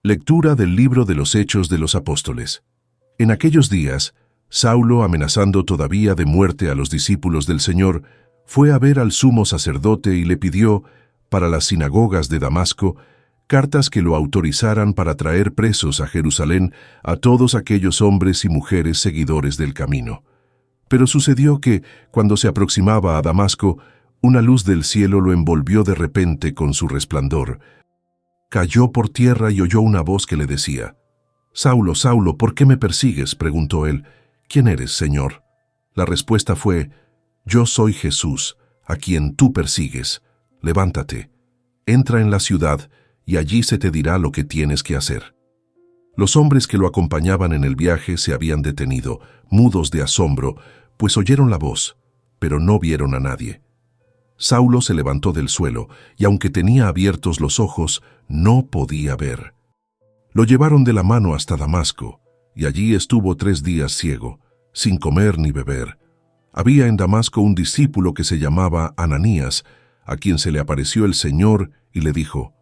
Lectura del libro de los Hechos de los Apóstoles. En aquellos días, Saulo, amenazando todavía de muerte a los discípulos del Señor, fue a ver al sumo sacerdote y le pidió, para las sinagogas de Damasco, cartas que lo autorizaran para traer presos a Jerusalén a todos aquellos hombres y mujeres seguidores del camino. Pero sucedió que, cuando se aproximaba a Damasco, una luz del cielo lo envolvió de repente con su resplandor. Cayó por tierra y oyó una voz que le decía: «Saulo, Saulo, ¿por qué me persigues?», preguntó él. «¿Quién eres, Señor?». La respuesta fue: «Yo soy Jesús, a quien tú persigues. Levántate, entra en la ciudad, y allí se te dirá lo que tienes que hacer». Los hombres que lo acompañaban en el viaje se habían detenido, mudos de asombro, pues oyeron la voz, pero no vieron a nadie. Saulo se levantó del suelo, y aunque tenía abiertos los ojos, no podía ver. Lo llevaron de la mano hasta Damasco, y allí estuvo 3 días ciego, sin comer ni beber. Había en Damasco un discípulo que se llamaba Ananías, a quien se le apareció el Señor y le dijo: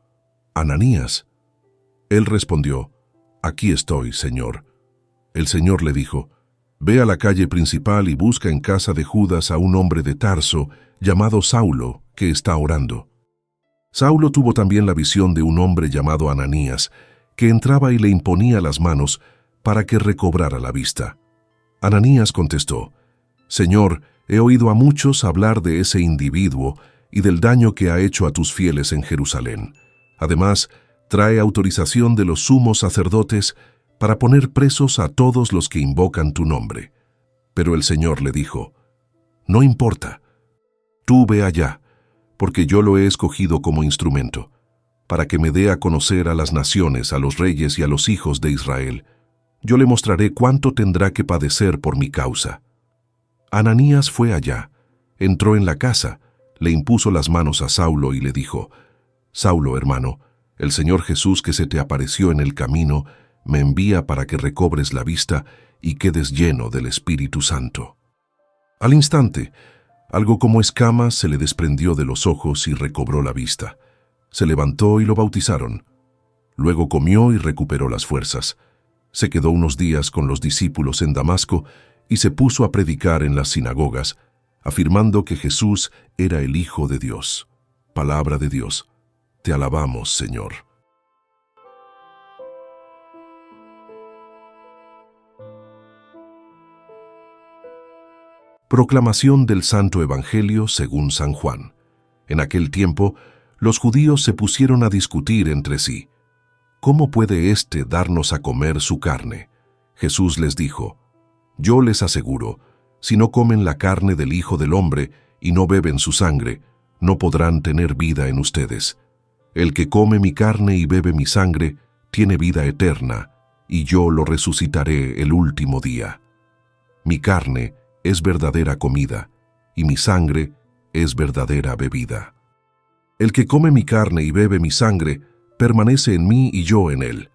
«Ananías». Él respondió: «Aquí estoy, Señor». El Señor le dijo: «Ve a la calle principal y busca en casa de Judas a un hombre de Tarso, llamado Saulo, que está orando». Saulo tuvo también la visión de un hombre llamado Ananías, que entraba y le imponía las manos para que recobrara la vista. Ananías contestó: «Señor, he oído a muchos hablar de ese individuo y del daño que ha hecho a tus fieles en Jerusalén. Además, trae autorización de los sumos sacerdotes para poner presos a todos los que invocan tu nombre». Pero el Señor le dijo: «No importa. Tú ve allá, porque yo lo he escogido como instrumento, para que me dé a conocer a las naciones, a los reyes y a los hijos de Israel. Yo le mostraré cuánto tendrá que padecer por mi causa». Ananías fue allá, entró en la casa, le impuso las manos a Saulo y le dijo: «Saulo, hermano, el Señor Jesús que se te apareció en el camino me envía para que recobres la vista y quedes lleno del Espíritu Santo». Al instante, algo como escamas se le desprendió de los ojos y recobró la vista. Se levantó y lo bautizaron. Luego comió y recuperó las fuerzas. Se quedó unos días con los discípulos en Damasco y se puso a predicar en las sinagogas, afirmando que Jesús era el Hijo de Dios. Palabra de Dios. Te alabamos, Señor. Proclamación del Santo Evangelio según San Juan. En aquel tiempo, los judíos se pusieron a discutir entre sí: «¿Cómo puede éste darnos a comer su carne?». Jesús les dijo: «Yo les aseguro, si no comen la carne del Hijo del Hombre y no beben su sangre, no podrán tener vida en ustedes. El que come mi carne y bebe mi sangre, tiene vida eterna, y yo lo resucitaré el último día. Mi carne es verdadera comida, y mi sangre es verdadera bebida. El que come mi carne y bebe mi sangre, permanece en mí y yo en él.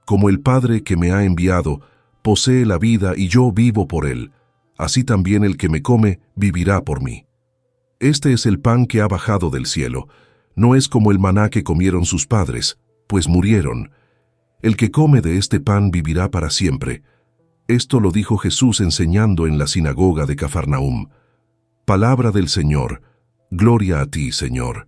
Como el Padre que me ha enviado posee la vida y yo vivo por él, así también el que me come vivirá por mí. Este es el pan que ha bajado del cielo, no es como el maná que comieron sus padres, pues murieron. El que come de este pan vivirá para siempre». Esto lo dijo Jesús enseñando en la sinagoga de Cafarnaúm. Palabra del Señor. Gloria a ti, Señor.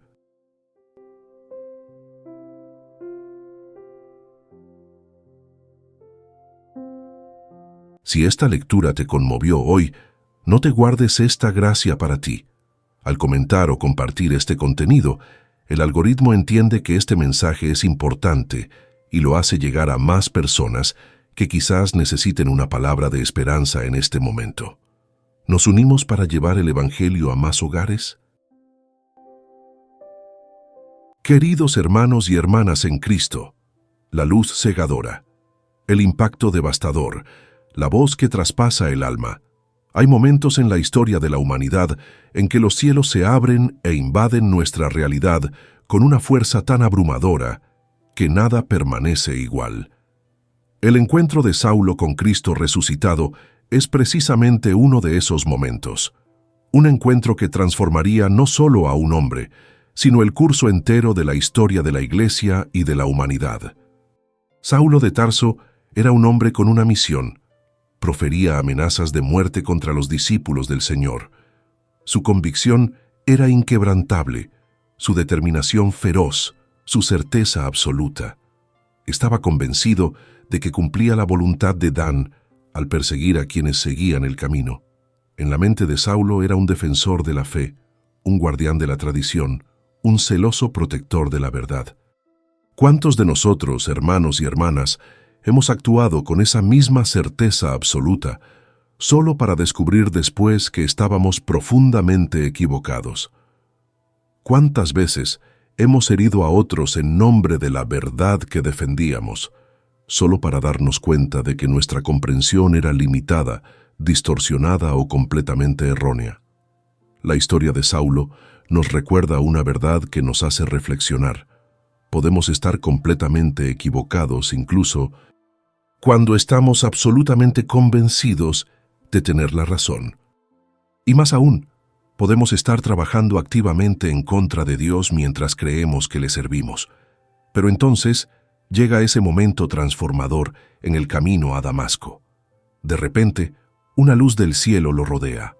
Si esta lectura te conmovió hoy, no te guardes esta gracia para ti. Al comentar o compartir este contenido, el algoritmo entiende que este mensaje es importante y lo hace llegar a más personas que quizás necesiten una palabra de esperanza en este momento. ¿Nos unimos para llevar el Evangelio a más hogares? Queridos hermanos y hermanas en Cristo, la luz cegadora, el impacto devastador, la voz que traspasa el alma. Hay momentos en la historia de la humanidad en que los cielos se abren e invaden nuestra realidad con una fuerza tan abrumadora que nada permanece igual. El encuentro de Saulo con Cristo resucitado es precisamente uno de esos momentos. Un encuentro que transformaría no solo a un hombre, sino el curso entero de la historia de la Iglesia y de la humanidad. Saulo de Tarso era un hombre con una misión. Profería amenazas de muerte contra los discípulos del Señor. Su convicción era inquebrantable, su determinación feroz, su certeza absoluta. Estaba convencido de que cumplía la voluntad de Dan al perseguir a quienes seguían el camino. En la mente de Saulo era un defensor de la fe, un guardián de la tradición, un celoso protector de la verdad. ¿Cuántos de nosotros, hermanos y hermanas, hemos actuado con esa misma certeza absoluta, solo para descubrir después que estábamos profundamente equivocados? ¿Cuántas veces hemos herido a otros en nombre de la verdad que defendíamos, solo para darnos cuenta de que nuestra comprensión era limitada, distorsionada o completamente errónea? La historia de Saulo nos recuerda una verdad que nos hace reflexionar. Podemos estar completamente equivocados incluso cuando estamos absolutamente convencidos de tener la razón. Y más aún, podemos estar trabajando activamente en contra de Dios mientras creemos que le servimos. Pero entonces llega ese momento transformador en el camino a Damasco. De repente, una luz del cielo lo rodea.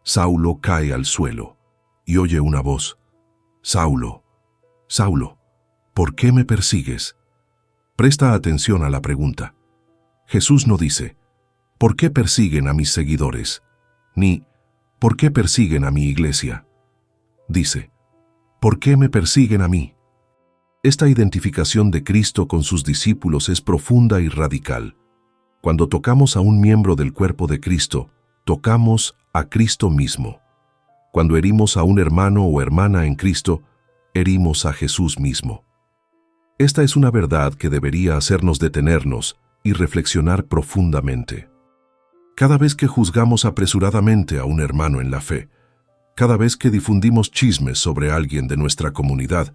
Saulo cae al suelo y oye una voz. «Saulo, Saulo, ¿por qué me persigues?» Presta atención a la pregunta. Jesús no dice, «¿Por qué persiguen a mis seguidores?», ni «¿Por qué persiguen a mi iglesia?». Dice, «¿Por qué me persiguen a mí?». Esta identificación de Cristo con sus discípulos es profunda y radical. Cuando tocamos a un miembro del cuerpo de Cristo, tocamos a Cristo mismo. Cuando herimos a un hermano o hermana en Cristo, herimos a Jesús mismo. Esta es una verdad que debería hacernos detenernos y reflexionar profundamente. Cada vez que juzgamos apresuradamente a un hermano en la fe, cada vez que difundimos chismes sobre alguien de nuestra comunidad,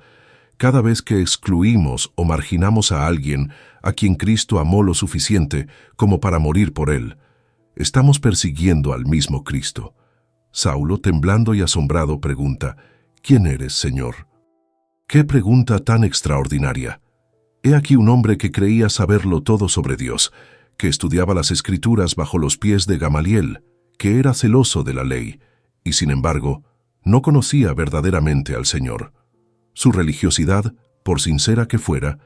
cada vez que excluimos o marginamos a alguien a quien Cristo amó lo suficiente como para morir por él, estamos persiguiendo al mismo Cristo. Saulo, temblando y asombrado, pregunta, «¿Quién eres, Señor?». ¡Qué pregunta tan extraordinaria! He aquí un hombre que creía saberlo todo sobre Dios, que estudiaba las Escrituras bajo los pies de Gamaliel, que era celoso de la ley, y sin embargo, no conocía verdaderamente al Señor. Su religiosidad, por sincera que fuera,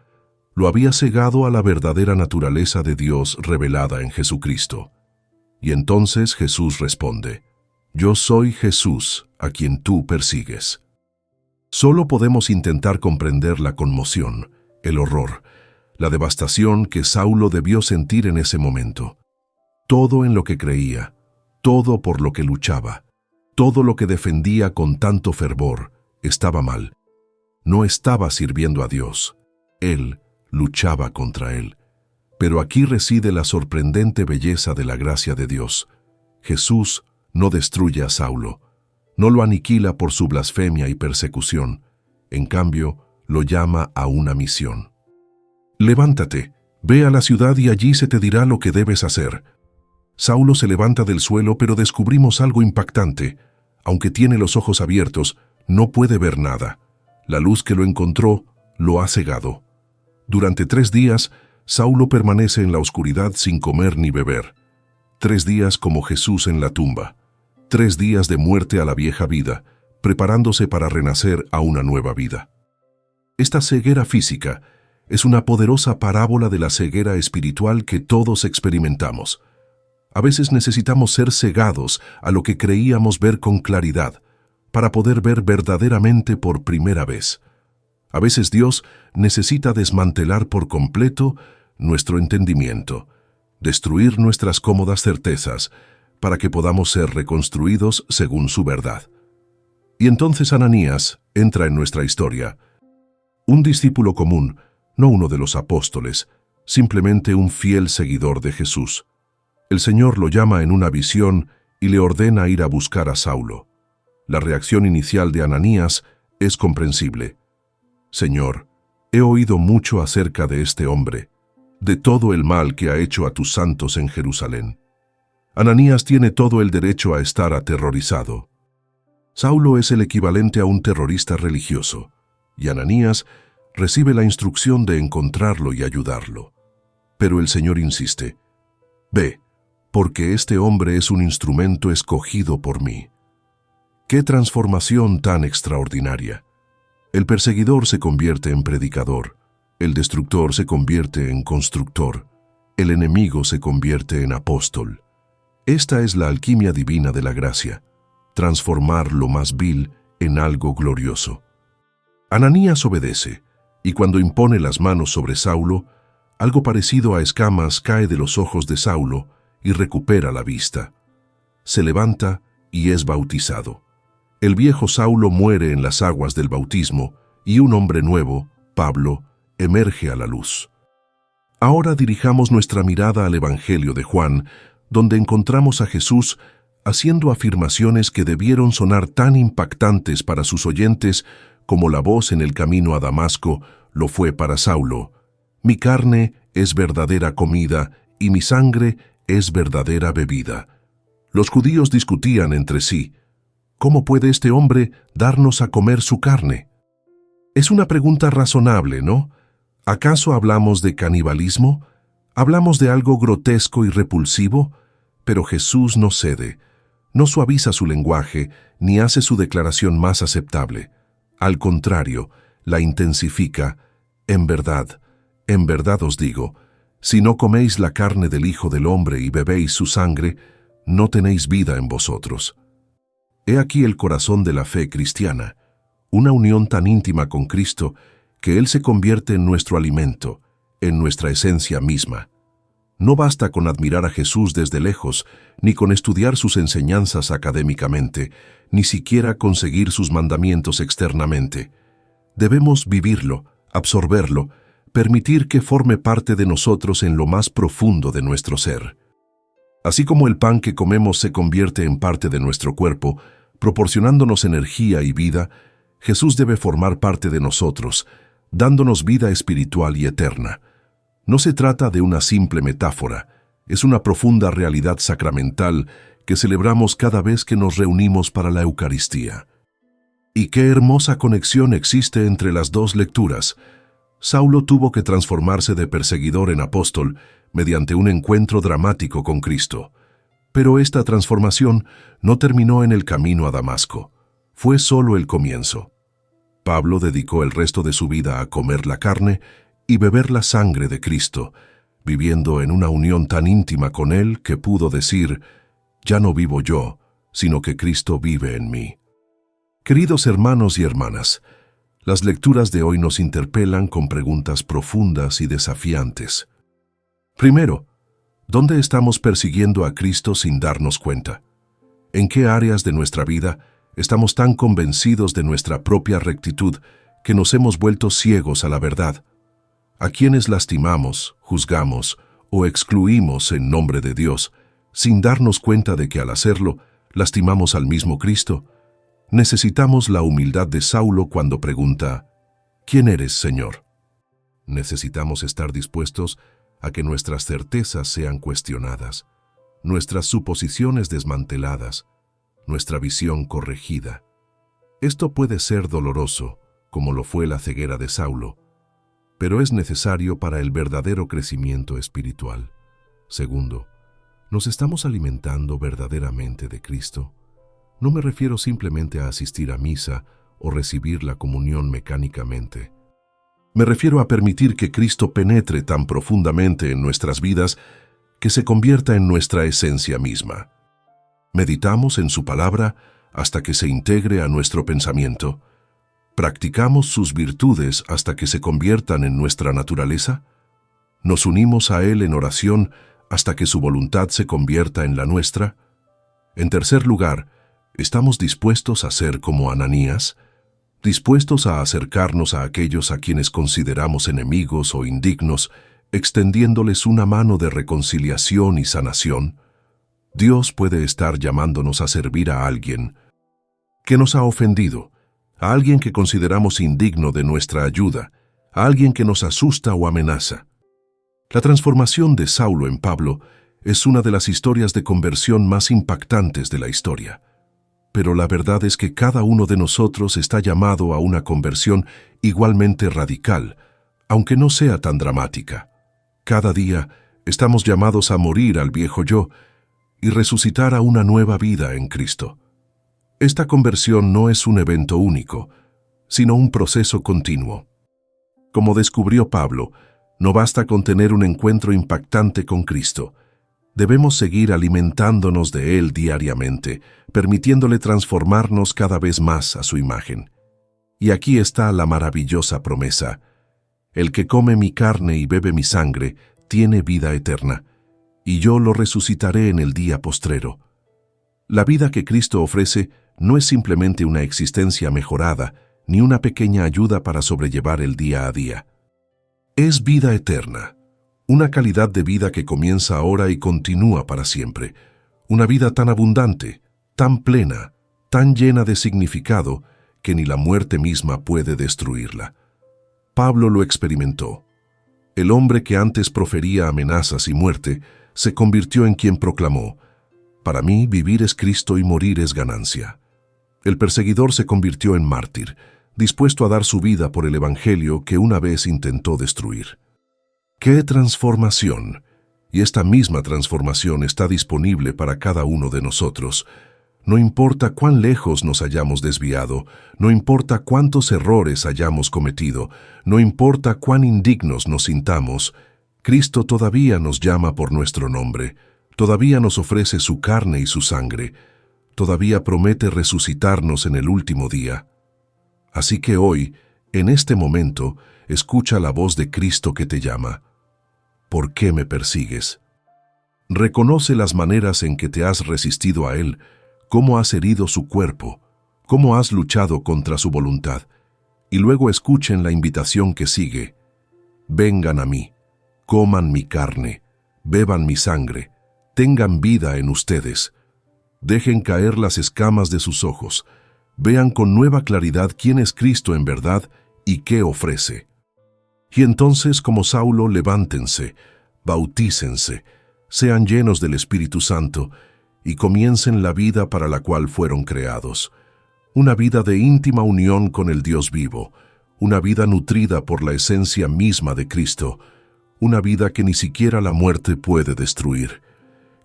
lo había cegado a la verdadera naturaleza de Dios revelada en Jesucristo. Y entonces Jesús responde, «Yo soy Jesús, a quien tú persigues». Solo podemos intentar comprender la conmoción, el horror, la devastación que Saulo debió sentir en ese momento. Todo en lo que creía, todo por lo que luchaba, todo lo que defendía con tanto fervor, estaba mal. No estaba sirviendo a Dios. Él luchaba contra él. Pero aquí reside la sorprendente belleza de la gracia de Dios. Jesús no destruye a Saulo, no lo aniquila por su blasfemia y persecución. En cambio, lo llama a una misión. «Levántate, ve a la ciudad y allí se te dirá lo que debes hacer». Saulo se levanta del suelo, pero descubrimos algo impactante. Aunque tiene los ojos abiertos, no puede ver nada. La luz que lo encontró lo ha cegado. Durante 3 días, Saulo permanece en la oscuridad sin comer ni beber. 3 días como Jesús en la tumba. 3 días de muerte a la vieja vida, preparándose para renacer a una nueva vida. Esta ceguera física es una poderosa parábola de la ceguera espiritual que todos experimentamos. A veces necesitamos ser cegados a lo que creíamos ver con claridad, para poder ver verdaderamente por primera vez. A veces Dios necesita desmantelar por completo nuestro entendimiento, destruir nuestras cómodas certezas, para que podamos ser reconstruidos según su verdad. Y entonces Ananías entra en nuestra historia. Un discípulo común, no uno de los apóstoles, simplemente un fiel seguidor de Jesús. El Señor lo llama en una visión y le ordena ir a buscar a Saulo. La reacción inicial de Ananías es comprensible. «Señor, he oído mucho acerca de este hombre, de todo el mal que ha hecho a tus santos en Jerusalén». Ananías tiene todo el derecho a estar aterrorizado. Saulo es el equivalente a un terrorista religioso, y Ananías recibe la instrucción de encontrarlo y ayudarlo. Pero el Señor insiste: «Ve, porque este hombre es un instrumento escogido por mí». ¡Qué transformación tan extraordinaria! El perseguidor se convierte en predicador, el destructor se convierte en constructor, el enemigo se convierte en apóstol. Esta es la alquimia divina de la gracia, transformar lo más vil en algo glorioso. Ananías obedece, y cuando impone las manos sobre Saulo, algo parecido a escamas cae de los ojos de Saulo y recupera la vista. Se levanta y es bautizado. El viejo Saulo muere en las aguas del bautismo y un hombre nuevo, Pablo, emerge a la luz. Ahora dirijamos nuestra mirada al Evangelio de Juan, donde encontramos a Jesús haciendo afirmaciones que debieron sonar tan impactantes para sus oyentes como la voz en el camino a Damasco lo fue para Saulo: «Mi carne es verdadera comida y mi sangre es verdadera bebida». Los judíos discutían entre sí: ¿cómo puede este hombre darnos a comer su carne? Es una pregunta razonable, ¿no? ¿Acaso hablamos de canibalismo? ¿Hablamos de algo grotesco y repulsivo? Pero Jesús no cede, no suaviza su lenguaje ni hace su declaración más aceptable. Al contrario, la intensifica: en verdad os digo, si no coméis la carne del Hijo del Hombre y bebéis su sangre, no tenéis vida en vosotros. He aquí el corazón de la fe cristiana, una unión tan íntima con Cristo que Él se convierte en nuestro alimento, en nuestra esencia misma. No basta con admirar a Jesús desde lejos, ni con estudiar sus enseñanzas académicamente, ni siquiera con seguir sus mandamientos externamente. Debemos vivirlo, absorberlo, permitir que forme parte de nosotros en lo más profundo de nuestro ser. Así como el pan que comemos se convierte en parte de nuestro cuerpo, proporcionándonos energía y vida, Jesús debe formar parte de nosotros, dándonos vida espiritual y eterna. No se trata de una simple metáfora, es una profunda realidad sacramental que celebramos cada vez que nos reunimos para la Eucaristía. Y qué hermosa conexión existe entre las dos lecturas. Saulo tuvo que transformarse de perseguidor en apóstol mediante un encuentro dramático con Cristo. Pero esta transformación no terminó en el camino a Damasco. Fue solo el comienzo. Pablo dedicó el resto de su vida a comer la carne y beber la sangre de Cristo, viviendo en una unión tan íntima con Él que pudo decir: «Ya no vivo yo, sino que Cristo vive en mí». Queridos hermanos y hermanas, las lecturas de hoy nos interpelan con preguntas profundas y desafiantes. Primero, ¿dónde estamos persiguiendo a Cristo sin darnos cuenta? ¿En qué áreas de nuestra vida estamos tan convencidos de nuestra propia rectitud que nos hemos vuelto ciegos a la verdad? ¿A quienes lastimamos, juzgamos o excluimos en nombre de Dios, sin darnos cuenta de que al hacerlo lastimamos al mismo Cristo? Necesitamos la humildad de Saulo cuando pregunta: ¿quién eres, Señor? Necesitamos estar dispuestos a que nuestras certezas sean cuestionadas, nuestras suposiciones desmanteladas, nuestra visión corregida. Esto puede ser doloroso, como lo fue la ceguera de Saulo, pero es necesario para el verdadero crecimiento espiritual. Segundo, ¿nos estamos alimentando verdaderamente de Cristo? No me refiero simplemente a asistir a misa o recibir la comunión mecánicamente. Me refiero a permitir que Cristo penetre tan profundamente en nuestras vidas que se convierta en nuestra esencia misma. Meditamos en su palabra hasta que se integre a nuestro pensamiento. ¿Practicamos sus virtudes hasta que se conviertan en nuestra naturaleza? ¿Nos unimos a Él en oración hasta que su voluntad se convierta en la nuestra? En tercer lugar, ¿estamos dispuestos a ser como Ananías? ¿Dispuestos a acercarnos a aquellos a quienes consideramos enemigos o indignos, extendiéndoles una mano de reconciliación y sanación? Dios puede estar llamándonos a servir a alguien que nos ha ofendido, a alguien que consideramos indigno de nuestra ayuda, a alguien que nos asusta o amenaza. La transformación de Saulo en Pablo es una de las historias de conversión más impactantes de la historia. Pero la verdad es que cada uno de nosotros está llamado a una conversión igualmente radical, aunque no sea tan dramática. Cada día estamos llamados a morir al viejo yo y resucitar a una nueva vida en Cristo. Esta conversión no es un evento único, sino un proceso continuo. Como descubrió Pablo, no basta con tener un encuentro impactante con Cristo. Debemos seguir alimentándonos de Él diariamente, permitiéndole transformarnos cada vez más a su imagen. Y aquí está la maravillosa promesa: el que come mi carne y bebe mi sangre tiene vida eterna, y yo lo resucitaré en el día postrero. La vida que Cristo ofrece no es simplemente una existencia mejorada, ni una pequeña ayuda para sobrellevar el día a día. Es vida eterna, una calidad de vida que comienza ahora y continúa para siempre, una vida tan abundante, tan plena, tan llena de significado, que ni la muerte misma puede destruirla. Pablo lo experimentó. El hombre que antes profería amenazas y muerte se convirtió en quien proclamó: «Para mí vivir es Cristo y morir es ganancia». El perseguidor se convirtió en mártir, dispuesto a dar su vida por el evangelio que una vez intentó destruir. ¡Qué transformación! Y esta misma transformación está disponible para cada uno de nosotros. No importa cuán lejos nos hayamos desviado, no importa cuántos errores hayamos cometido, no importa cuán indignos nos sintamos, Cristo todavía nos llama por nuestro nombre, todavía nos ofrece su carne y su sangre, todavía promete resucitarnos en el último día. Así que hoy, en este momento, escucha la voz de Cristo que te llama. ¿Por qué me persigues? Reconoce las maneras en que te has resistido a Él, cómo has herido su cuerpo, cómo has luchado contra su voluntad, y luego escuchen la invitación que sigue. Vengan a mí, coman mi carne, beban mi sangre, tengan vida en ustedes. Dejen caer las escamas de sus ojos, vean con nueva claridad quién es Cristo en verdad y qué ofrece. Y entonces, como Saulo, levántense, bautícense, sean llenos del Espíritu Santo y comiencen la vida para la cual fueron creados. Una vida de íntima unión con el Dios vivo, una vida nutrida por la esencia misma de Cristo, una vida que ni siquiera la muerte puede destruir.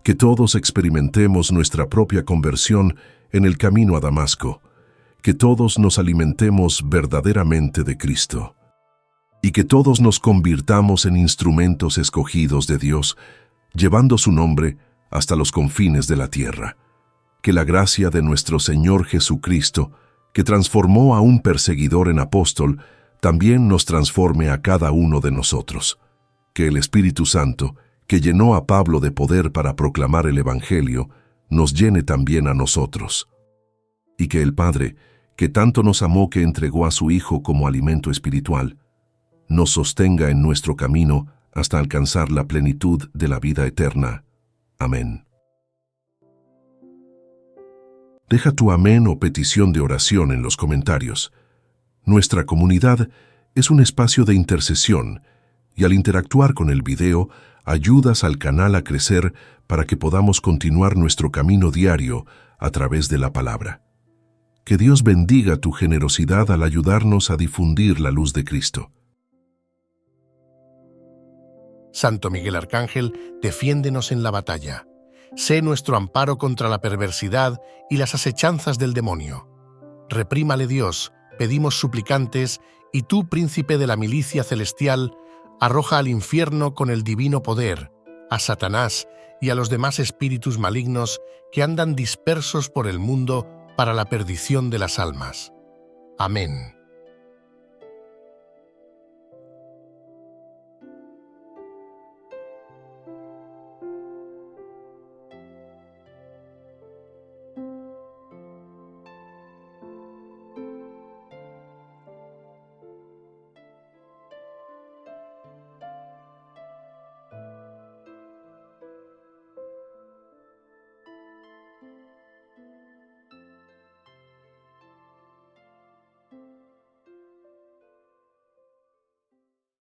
Que todos experimentemos nuestra propia conversión en el camino a Damasco, que todos nos alimentemos verdaderamente de Cristo, y que todos nos convirtamos en instrumentos escogidos de Dios, llevando su nombre hasta los confines de la tierra. Que la gracia de nuestro Señor Jesucristo, que transformó a un perseguidor en apóstol, también nos transforme a cada uno de nosotros. Que el Espíritu Santo, que llenó a Pablo de poder para proclamar el Evangelio, nos llene también a nosotros. Y que el Padre, que tanto nos amó que entregó a su Hijo como alimento espiritual, nos sostenga en nuestro camino hasta alcanzar la plenitud de la vida eterna. Amén. Deja tu amén o petición de oración en los comentarios. Nuestra comunidad es un espacio de intercesión y al interactuar con el video ayudas al canal a crecer para que podamos continuar nuestro camino diario a través de la palabra. Que Dios bendiga tu generosidad al ayudarnos a difundir la luz de Cristo. Santo Miguel Arcángel, defiéndenos en la batalla. Sé nuestro amparo contra la perversidad y las asechanzas del demonio. Reprímale Dios, pedimos suplicantes, y tú, príncipe de la milicia celestial, arroja al infierno con el divino poder a Satanás y a los demás espíritus malignos que andan dispersos por el mundo para la perdición de las almas. Amén.